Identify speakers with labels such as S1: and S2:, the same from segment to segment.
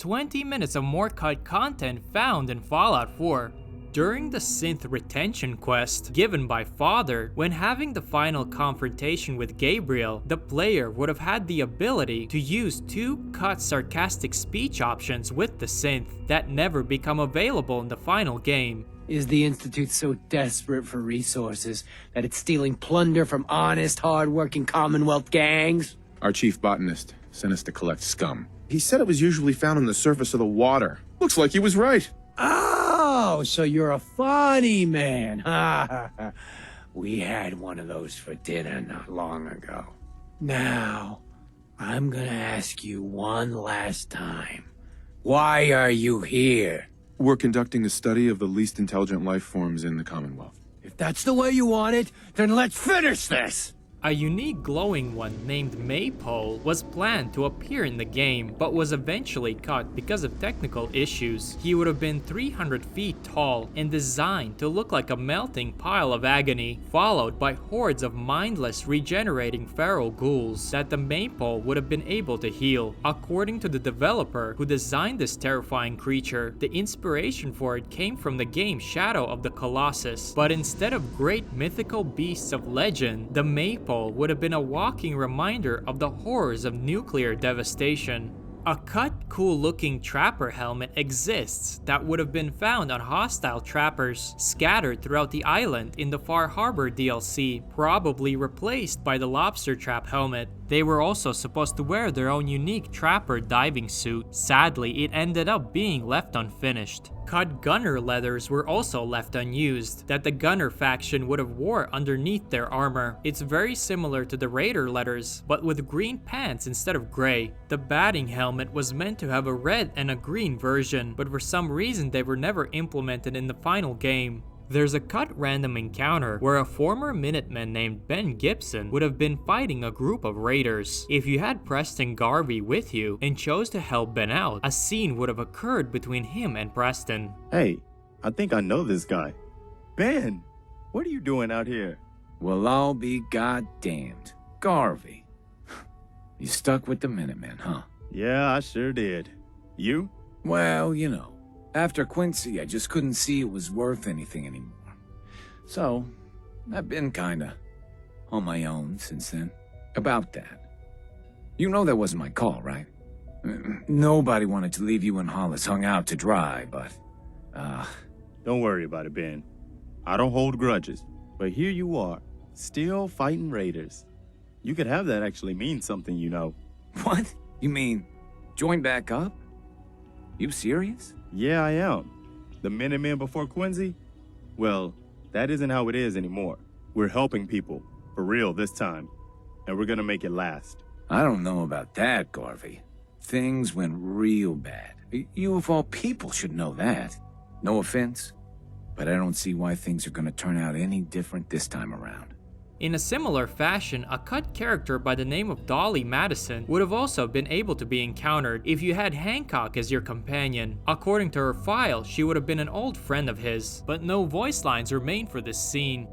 S1: 20 minutes of more cut content found in Fallout 4. During the synth retention quest given by Father, when having the final confrontation with Gabriel, the player would have had the ability to use 2 cut sarcastic speech options with the synth that never become available in the final game.
S2: Is the Institute so desperate for resources that it's stealing plunder from honest, hard-working Commonwealth gangs?
S3: Our chief botanist sent us to collect scum. He said it was usually found on the surface of the water. Looks like he was right.
S2: Oh, so you're a funny man. We had one of those for dinner not long ago. Now, I'm gonna ask you one last time. Why are you here?
S3: We're conducting a study of the least intelligent life forms in the Commonwealth.
S2: If that's the way you want it, then let's finish this!
S1: A unique glowing one named Maypole was planned to appear in the game, but was eventually cut because of technical issues. He would have been 300 feet tall and designed to look like a melting pile of agony, followed by hordes of mindless regenerating feral ghouls that the Maypole would have been able to heal. According to the developer who designed this terrifying creature, the inspiration for it came from the game Shadow of the Colossus, but instead of great mythical beasts of legend, the Maypole would have been a walking reminder of the horrors of nuclear devastation. A cut cool looking trapper helmet exists that would have been found on hostile trappers scattered throughout the island in the Far Harbor DLC, probably replaced by the lobster trap helmet. They were also supposed to wear their own unique trapper diving suit. Sadly, it ended up being left unfinished. Cut gunner leathers were also left unused, that the gunner faction would have wore underneath their armor. It's very similar to the raider leathers, but with green pants instead of gray. The batting helmet was meant to have a red and a green version, but for some reason they were never implemented in the final game. There's a cut random encounter where a former Minuteman named Ben Gibson would have been fighting a group of raiders. If you had Preston Garvey with you and chose to help Ben out, a scene would have occurred between him and Preston.
S4: Hey, I think I know this guy. Ben, what are you doing out here?
S5: Well, I'll be goddamned. Garvey. You stuck with the Minutemen, huh?
S4: Yeah, I sure did. You?
S5: Well, you know. After Quincy, I just couldn't see it was worth anything anymore. So, I've been kinda on my own since then. About that. You know that wasn't my call, right? Nobody wanted to leave you and Hollis hung out to dry, but,
S4: Don't worry about it, Ben. I don't hold grudges. But here you are, still fighting raiders. You could have that actually mean something, you know.
S5: What? You mean, join back up? You serious?
S4: Yeah, I am. The Minutemen before Quincy? Well, that isn't how it is anymore. We're helping people, for real this time. And we're gonna make it last.
S5: I don't know about that, Garvey. Things went real bad. You of all people should know that. No offense, but I don't see why things are gonna turn out any different this time around.
S1: In a similar fashion, a cut character by the name of Dolly Madison would have also been able to be encountered if you had Hancock as your companion. According to her file, she would have been an old friend of his, but no voice lines remain for this scene.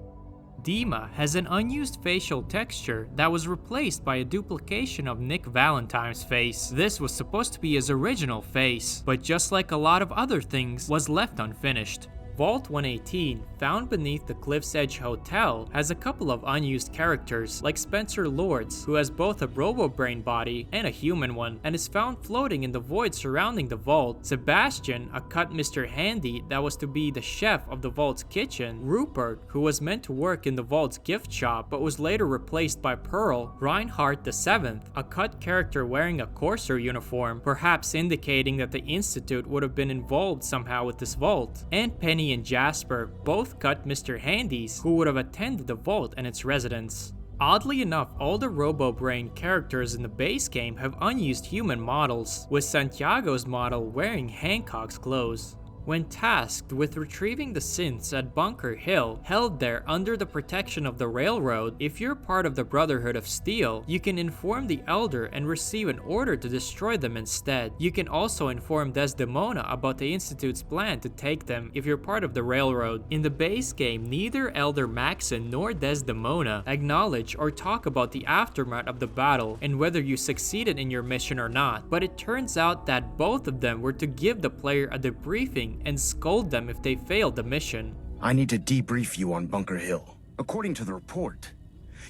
S1: DiMA has an unused facial texture that was replaced by a duplication of Nick Valentine's face. This was supposed to be his original face, but just like a lot of other things, was left unfinished. Vault 118, found beneath the Cliff's Edge Hotel, has a couple of unused characters, like Spencer Lords, who has both a RoboBrain body and a human one, and is found floating in the void surrounding the vault. Sebastian, a cut Mr. Handy that was to be the chef of the vault's kitchen. Rupert, who was meant to work in the vault's gift shop, but was later replaced by Pearl. Reinhardt VII, a cut character wearing a Courser uniform, perhaps indicating that the Institute would have been involved somehow with this vault. And Penny and Jasper, both cut Mr. Handys, who would have attended the vault and its residents. Oddly enough, all the RoboBrain characters in the base game have unused human models, with Santiago's model wearing Hancock's clothes. When tasked with retrieving the synths at Bunker Hill, held there under the protection of the railroad, if you're part of the Brotherhood of Steel, you can inform the Elder and receive an order to destroy them instead. You can also inform Desdemona about the Institute's plan to take them if you're part of the railroad. In the base game, neither Elder Maxon nor Desdemona acknowledge or talk about the aftermath of the battle and whether you succeeded in your mission or not, but it turns out that both of them were to give the player a debriefing and scold them if they failed the mission.
S6: I need to debrief you on Bunker Hill. According to the report,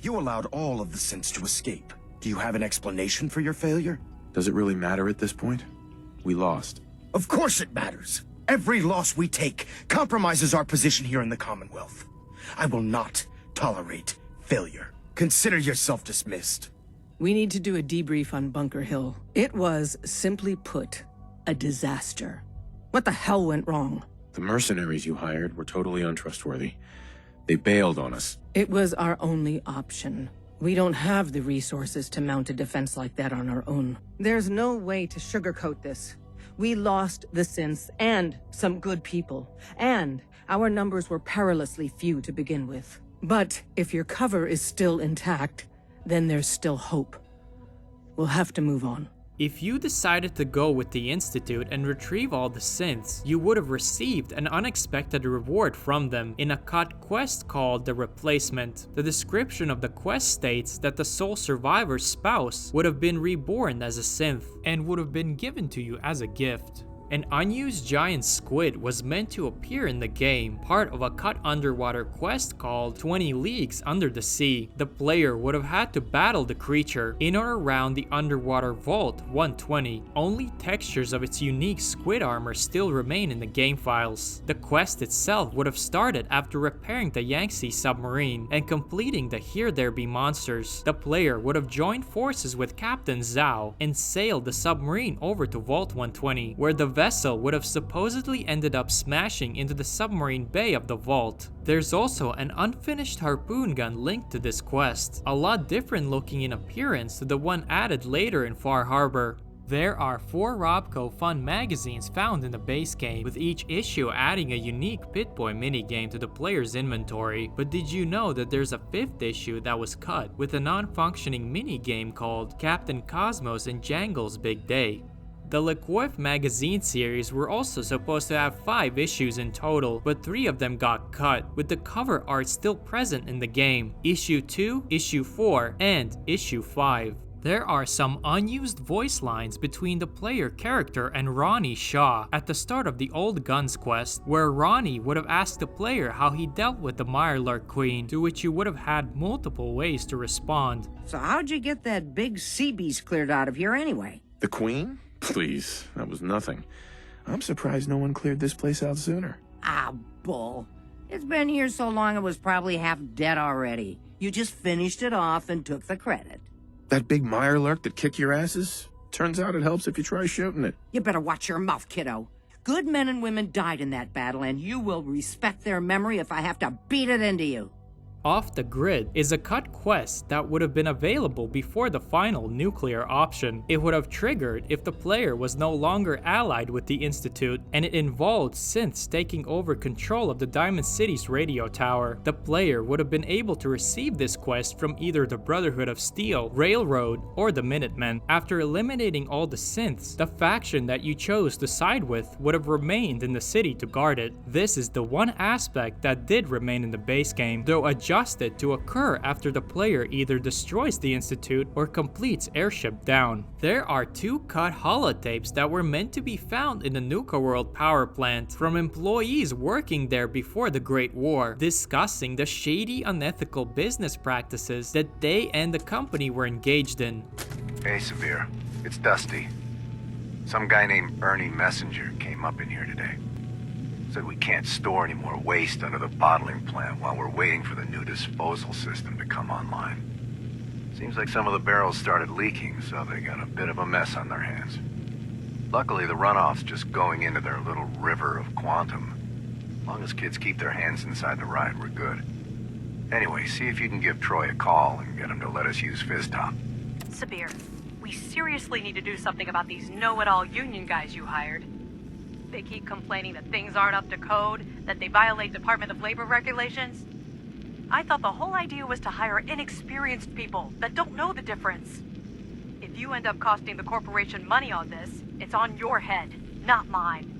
S6: you allowed all of the synths to escape. Do you have an explanation for your failure?
S3: Does it really matter at this point? We lost.
S6: Of course it matters. Every loss we take compromises our position here in the Commonwealth. I will not tolerate failure. Consider yourself dismissed.
S7: We need to do a debrief on Bunker Hill. It was, simply put, a disaster. What the hell went wrong?
S3: The mercenaries you hired were totally untrustworthy. They bailed on us.
S7: It was our only option. We don't have the resources to mount a defense like that on our own. There's no way to sugarcoat this. We lost the synths and some good people, and our numbers were perilously few to begin with. But if your cover is still intact, then there's still hope. We'll have to move on.
S1: If you decided to go with the Institute and retrieve all the synths, you would have received an unexpected reward from them in a cut quest called The Replacement. The description of the quest states that the sole survivor's spouse would have been reborn as a synth and would have been given to you as a gift. An unused giant squid was meant to appear in the game, part of a cut underwater quest called 20 Leagues Under the Sea. The player would have had to battle the creature in or around the underwater Vault 120. Only textures of its unique squid armor still remain in the game files. The quest itself would have started after repairing the Yangtze submarine and completing the Here There Be Monsters. The player would have joined forces with Captain Zhao and sailed the submarine over to Vault 120, where the vessel would have supposedly ended up smashing into the submarine bay of the vault. There's also an unfinished harpoon gun linked to this quest, a lot different looking in appearance to the one added later in Far Harbor. There are 4 Robco Fun Magazines found in the base game, with each issue adding a unique Pit-Boy minigame to the player's inventory. But did you know that there's a 5th issue that was cut with a non-functioning minigame called Captain Cosmos and Jangle's Big Day? The Coiffe Magazine series were also supposed to have 5 issues in total, but 3 of them got cut, with the cover art still present in the game: Issue 2, Issue 4, and Issue 5. There are some unused voice lines between the player character and Ronnie Shaw at the start of the Old Guns quest, where Ronnie would have asked the player how he dealt with the Mirelurk Queen, to which you would have had multiple ways to respond.
S8: So how'd you get that big sea beast cleared out of here anyway?
S3: The Queen? Please, that was nothing. I'm surprised no one cleared this place out sooner.
S8: Ah, bull. It's been here so long it was probably half dead already. You just finished it off and took the credit.
S3: That big Mirelurk that kicked your asses? Turns out it helps if you try shooting it.
S8: You better watch your mouth, kiddo. Good men and women died in that battle, and you will respect their memory if I have to beat it into you.
S1: Off the Grid is a cut quest that would have been available before the final nuclear option. It would have triggered if the player was no longer allied with the Institute, and it involved synths taking over control of the Diamond City's radio tower. The player would have been able to receive this quest from either the Brotherhood of Steel, Railroad, or the Minutemen. After eliminating all the synths, the faction that you chose to side with would have remained in the city to guard it. This is the one aspect that did remain in the base game, though adjusted to occur after the player either destroys the Institute or completes Airship Down. There are 2 cut holotapes that were meant to be found in the Nuka World power plant from employees working there before the Great War, discussing the shady, unethical business practices that they and the company were engaged in.
S9: Hey, Severe. It's Dusty. Some guy named Ernie Messenger came up in here today. Said we can't store any more waste under the bottling plant while we're waiting for the new disposal system to come online. Seems like some of the barrels started leaking, so they got a bit of a mess on their hands. Luckily, the runoff's just going into their little river of quantum. As long as kids keep their hands inside the ride, we're good. Anyway, see if you can give Troy a call and get him to let us use Fizztop.
S10: Sabir, we seriously need to do something about these know-it-all union guys you hired. They keep complaining that things aren't up to code, that they violate Department of Labor regulations. I thought the whole idea was to hire inexperienced people that don't know the difference. If you end up costing the corporation money on this, it's on your head, not mine.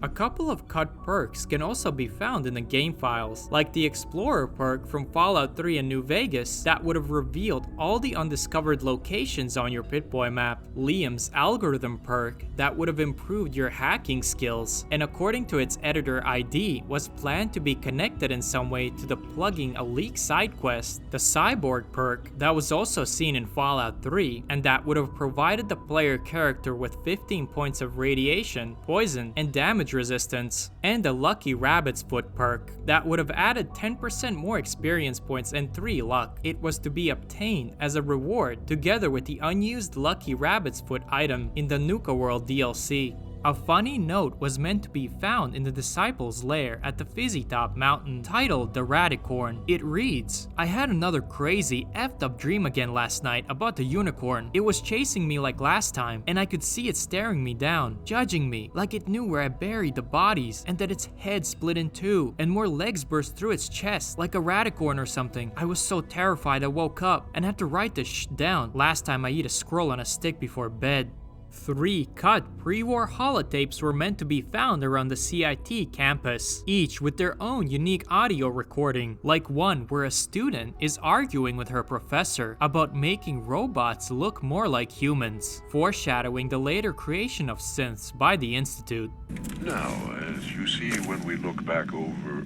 S1: A couple of cut perks can also be found in the game files, like the Explorer perk from Fallout 3 and New Vegas that would have revealed all the undiscovered locations on your Pip-Boy map, Liam's Algorithm perk that would have improved your hacking skills, and according to its editor ID, was planned to be connected in some way to the plugging a leak side quest, the Cyborg perk that was also seen in Fallout 3, and that would have provided the player character with 15 points of radiation, poison, and damage resistance, and the Lucky Rabbit's Foot perk that would have added 10% more experience points and 3 luck. It was to be obtained as a reward together with the unused Lucky Rabbit's Foot item in the Nuka World DLC. A funny note was meant to be found in the Disciples' lair at the Fizzy Top Mountain, titled The Radicorn. It reads, "I had another crazy, effed up dream again last night about the unicorn. It was chasing me like last time, and I could see it staring me down, judging me, like it knew where I buried the bodies, and that its head split in two, and more legs burst through its chest, like a radicorn or something. I was so terrified I woke up, and had to write this down. Last time I eat a scroll on a stick before bed." 3 cut pre-war holotapes were meant to be found around the C.I.T. campus, each with their own unique audio recording, like one where a student is arguing with her professor about making robots look more like humans, foreshadowing the later creation of synths by the Institute.
S11: Now, as you see when we look back over...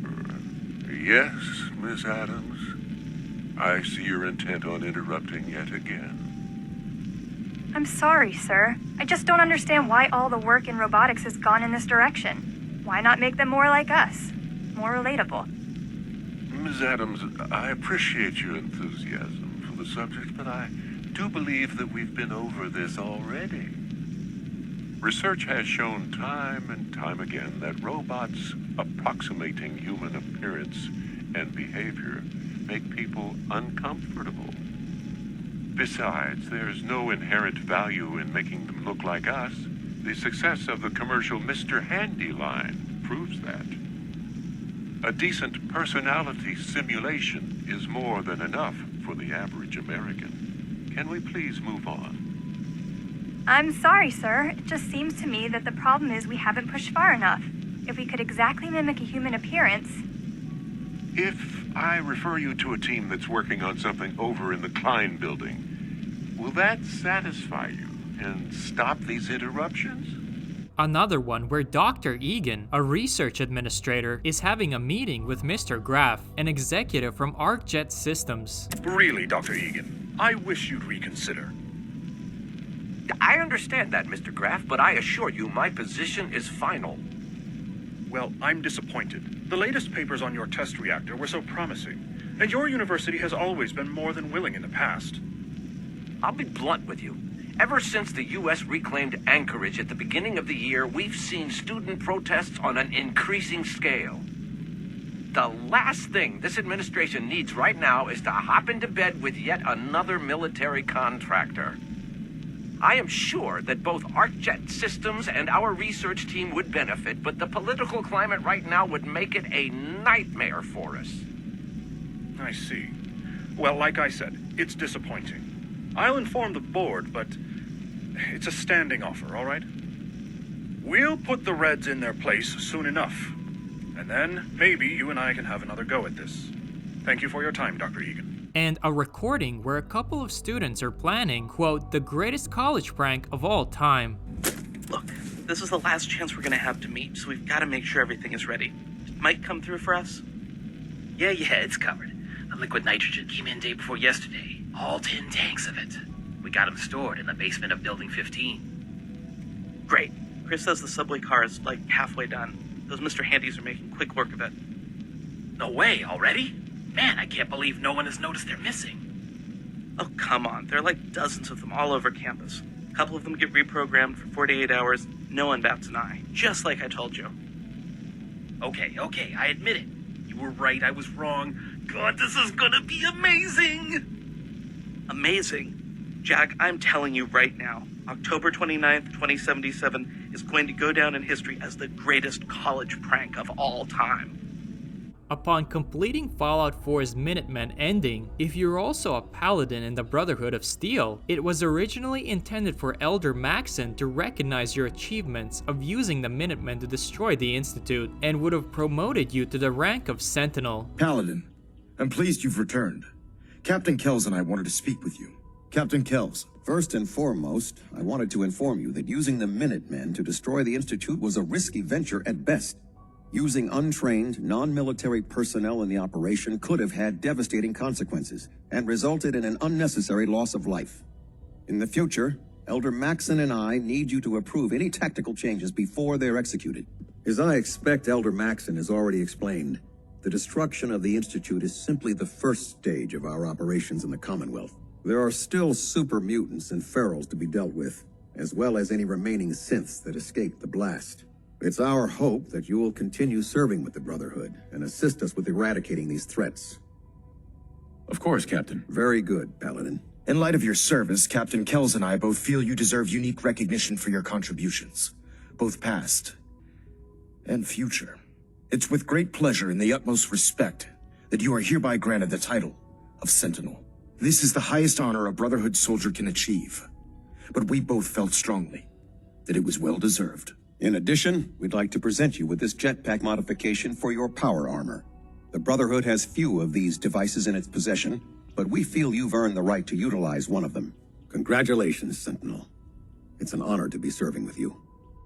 S11: Yes, Miss Adams? I see you're intent on interrupting yet again.
S12: I'm sorry, sir. I just don't understand why all the work in robotics has gone in this direction. Why not make them more like us? More relatable.
S11: Ms. Adams, I appreciate your enthusiasm for the subject, but I do believe that we've been over this already. Research has shown time and time again that robots approximating human appearance and behavior make people uncomfortable. Besides, there's no inherent value in making them look like us. The success of the commercial Mr. Handy line proves that. A decent personality simulation is more than enough for the average American. Can we please move on?
S12: I'm sorry, sir. It just seems to me that the problem is we haven't pushed far enough. If we could exactly mimic a human appearance...
S11: If I refer you to a team that's working on something over in the Klein building, will that satisfy you and stop these interruptions?
S1: Another one where Dr. Egan, a research administrator, is having a meeting with Mr. Graff, an executive from ArcJet Systems.
S13: Really, Dr. Egan, I wish you'd reconsider.
S14: I understand that, Mr. Graff, but I assure you my position is final.
S13: Well, I'm disappointed. The latest papers on your test reactor were so promising, and your university has always been more than willing in the past.
S14: I'll be blunt with you. Ever since the U.S. reclaimed Anchorage at the beginning of the year, we've seen student protests on an increasing scale. The last thing this administration needs right now is to hop into bed with yet another military contractor. I am sure that both ArcJet Systems and our research team would benefit, but the political climate right now would make it a nightmare for us.
S13: I see. Well, like I said, it's disappointing. I'll inform the board, but it's a standing offer, all right? We'll put the Reds in their place soon enough, and then maybe you and I can have another go at this. Thank you for your time, Dr. Egan.
S1: And a recording where a couple of students are planning, quote, the greatest college prank of all time.
S15: Look, this is the last chance we're gonna have to meet, so we've gotta make sure everything is ready. Did Mike come through for us?
S16: Yeah, it's covered. The liquid nitrogen came in day before yesterday. All 10 tanks of it. We got them stored in the basement of Building 15.
S15: Great. Chris says the subway car is, like, halfway done. Those Mr. Handys are making quick work of it.
S16: No way, already? Man, I can't believe no one has noticed they're missing.
S15: Oh, come on. There are like dozens of them all over campus. A couple of them get reprogrammed for 48 hours. No one bats an eye. Just like I told you.
S16: Okay, I admit it. You were right, I was wrong. God, this is gonna be amazing!
S15: Amazing? Jack, I'm telling you right now. October 29th, 2077, is going to go down in history as the greatest college prank of all time.
S1: Upon completing Fallout 4's Minutemen ending, if you're also a paladin in the Brotherhood of Steel, it was originally intended for Elder Maxon to recognize your achievements of using the Minutemen to destroy the Institute, and would have promoted you to the rank of Sentinel.
S6: Paladin, I'm pleased you've returned. Captain Kells and I wanted to speak with you. Captain Kells.
S17: First and foremost, I wanted to inform you that using the Minutemen to destroy the Institute was a risky venture at best. Using untrained, non-military personnel in the operation could have had devastating consequences and resulted in an unnecessary loss of life. In the future, Elder Maxon and I need you to approve any tactical changes before they're executed. As I expect Elder Maxon has already explained, the destruction of the Institute is simply the first stage of our operations in the Commonwealth. There are still super mutants and ferals to be dealt with, as well as any remaining synths that escaped the blast. It's our hope that you will continue serving with the Brotherhood and assist us with eradicating these threats.
S6: Of course, Captain.
S17: Very good, Paladin.
S6: In light of your service, Captain Kells and I both feel you deserve unique recognition for your contributions, both past and future. It's with great pleasure and the utmost respect that you are hereby granted the title of Sentinel. This is the highest honor a Brotherhood soldier can achieve, but we both felt strongly that it was well deserved.
S17: In addition, we'd like to present you with this jetpack modification for your power armor. The Brotherhood has few of these devices in its possession, but we feel you've earned the right to utilize one of them. Congratulations, Sentinel. It's an honor to be serving with you.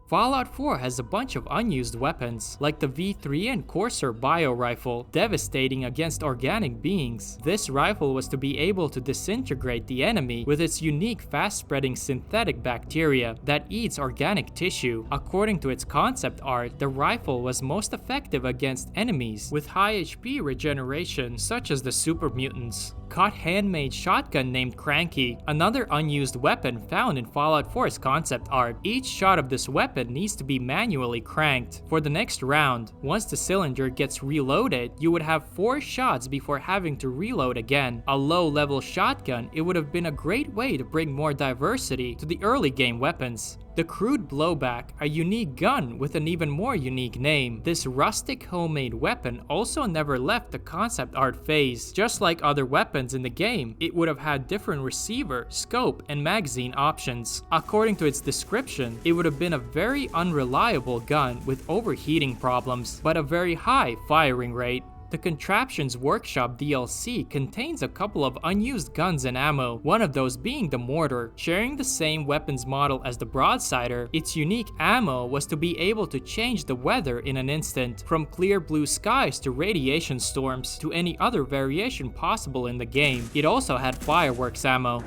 S1: Fallout 4 has a bunch of unused weapons, like the V3 and Courser Biorifle, devastating against organic beings. This rifle was to be able to disintegrate the enemy with its unique fast-spreading synthetic bacteria that eats organic tissue. According to its concept art, the rifle was most effective against enemies with high HP regeneration, such as the super mutants. Cut handmade shotgun named Cranky, another unused weapon found in Fallout 4's concept art. Each shot of this weapon needs to be manually cranked. For the next round, once the cylinder gets reloaded, you would have 4 shots before having to reload again. A low-level shotgun, it would have been a great way to bring more diversity to the early game weapons. The Crude Blowback, a unique gun with an even more unique name. This rustic homemade weapon also never left the concept art phase. Just like other weapons in the game, it would have had different receiver, scope, and magazine options. According to its description, it would have been a very unreliable gun with overheating problems, but a very high firing rate. The Contraptions Workshop DLC contains a couple of unused guns and ammo, one of those being the Mortar. Sharing the same weapons model as the Broadsider, its unique ammo was to be able to change the weather in an instant, from clear blue skies to radiation storms to any other variation possible in the game. It also had fireworks ammo.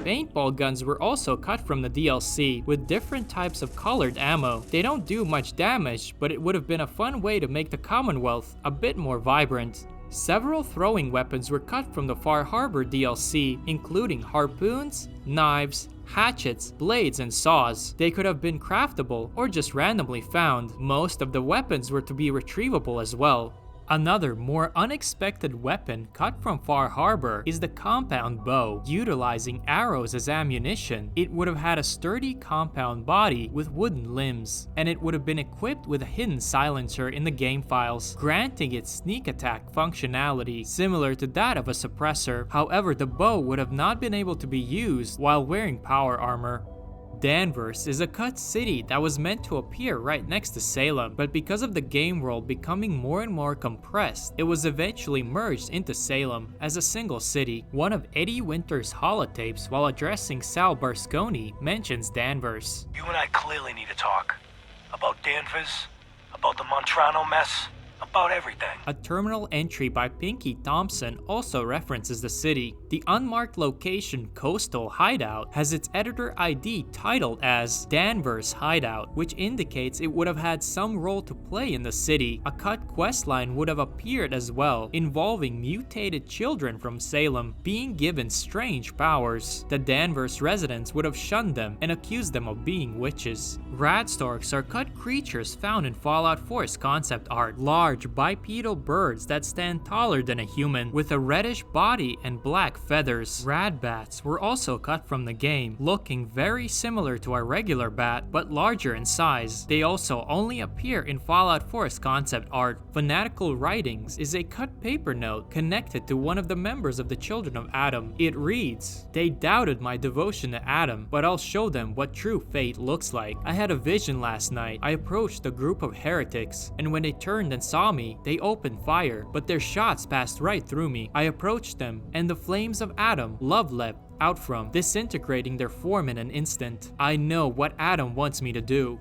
S1: Paintball guns were also cut from the DLC, with different types of colored ammo. They don't do much damage, but it would have been a fun way to make the Commonwealth a bit more vibrant. Several throwing weapons were cut from the Far Harbor DLC, including harpoons, knives, hatchets, blades, and saws. They could have been craftable or just randomly found. Most of the weapons were to be retrievable as well. Another, more unexpected weapon cut from Far Harbor is the compound bow. Utilizing arrows as ammunition, it would have had a sturdy compound body with wooden limbs, and it would have been equipped with a hidden silencer in the game files, granting it sneak attack functionality similar to that of a suppressor. However, the bow would have not been able to be used while wearing power armor. Danvers is a cut city that was meant to appear right next to Salem, but because of the game world becoming more and more compressed, it was eventually merged into Salem as a single city. One of Eddie Winter's holotapes, while addressing Sal Barsconi, mentions Danvers.
S18: You and I clearly need to talk. About Danvers, about the Montrano mess, about everything.
S1: A terminal entry by Pinky Thompson also references the city. The unmarked location Coastal Hideout has its editor ID titled as Danvers Hideout, which indicates it would have had some role to play in the city. A cut questline would have appeared as well, involving mutated children from Salem being given strange powers. The Danvers residents would have shunned them and accused them of being witches. Radstorks are cut creatures found in Fallout 4's concept art. Large bipedal birds that stand taller than a human, with a reddish body and black feathers. Radbats were also cut from the game, looking very similar to our regular bat, but larger in size. They also only appear in Fallout 4's concept art. Fanatical Writings is a cut paper note connected to one of the members of the Children of Adam. It reads, "They doubted my devotion to Adam, but I'll show them what true faith looks like. I had a vision last night. I approached a group of heretics, and when they turned and saw me, they opened fire, but their shots passed right through me. I approached them, and the flames of Adam, love leapt out from, disintegrating their form in an instant. I know what Adam wants me to do.